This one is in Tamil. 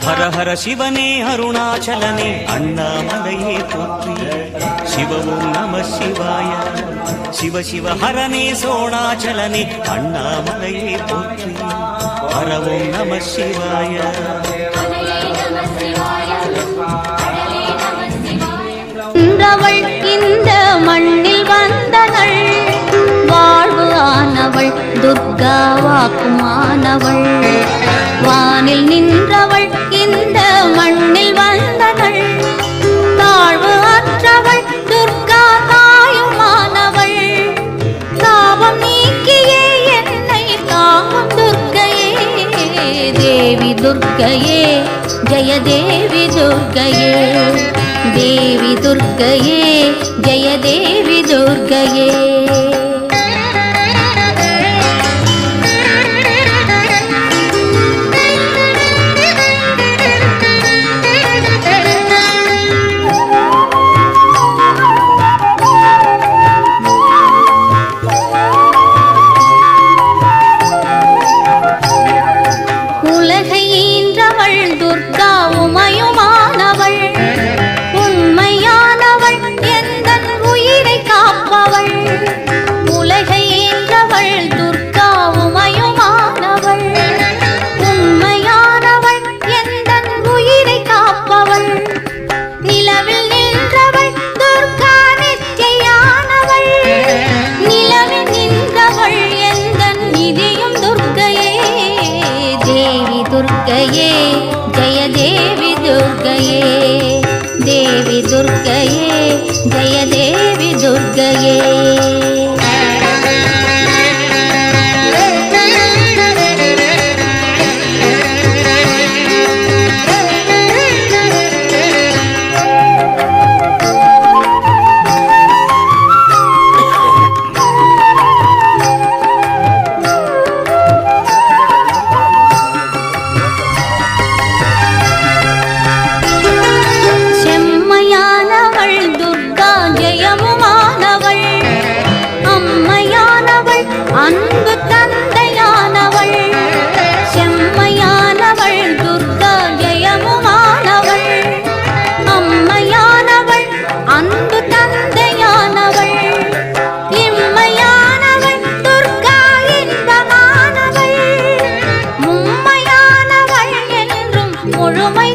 ஹர ஹர சிவனே அருணாச்சலனே அண்ணாமலையே போற்றி. சிவவும் நம சிவாய. சிவ சிவ ஹரனே சோணாச்சலனே அண்ணாமலையே போற்றி. ஹரவும் நம சிவாய. இன்றவள் இந்த மண்ணில் வந்தனள், வாழ்வு ஆனவள் துர்கா வாக்குமானவள். வானில் நின்றவள் இந்த மண்ணில் வந்தனள், தாழ்வு அற்றவள் துர்கா தாயுமானவள். தாபம் நீக்கியே என்னை தாங்கும் துர்க்கையே, தேவி துர்க்கையே ஜெய தேவி துர்க்கையே. தேவி துர்க்கையே ஜெய தேவி துர்க்கையே. உலகை ஈன்றவள் துர்கா உமையுமானவள், உண்மையானவள் எந்தன் உயிரை காப்பவள். உலகை ஈன்றவள் துர்கா உமையுமானவள், உண்மையானவள் எந்தன் உயிரை காப்பவள். நிலவில் நின்றவள் துர்கா நிச்சயானவள், நிலவில் நின்றவள் எந்தன் நிதியும் துர்க்கையே. தேவி துர்க்கையே ஜெய தேவி துர்க்கையே. தேவி துர்க்கையே ஜெய தேவி துர்க்கையே. செம்மையானவள் துர்கா ஜெயமுமானவள், அம்மையானவள் அன்பு தந்தையானவள். செம்மையானவள் துர்கா ஜெயமுமானவள், அம்மையானவள் அன்பு தந்தையானவள். இம்மையானவள் துர்கா இன்பமானவள், மும்மையானவள் என்றும் முழுமை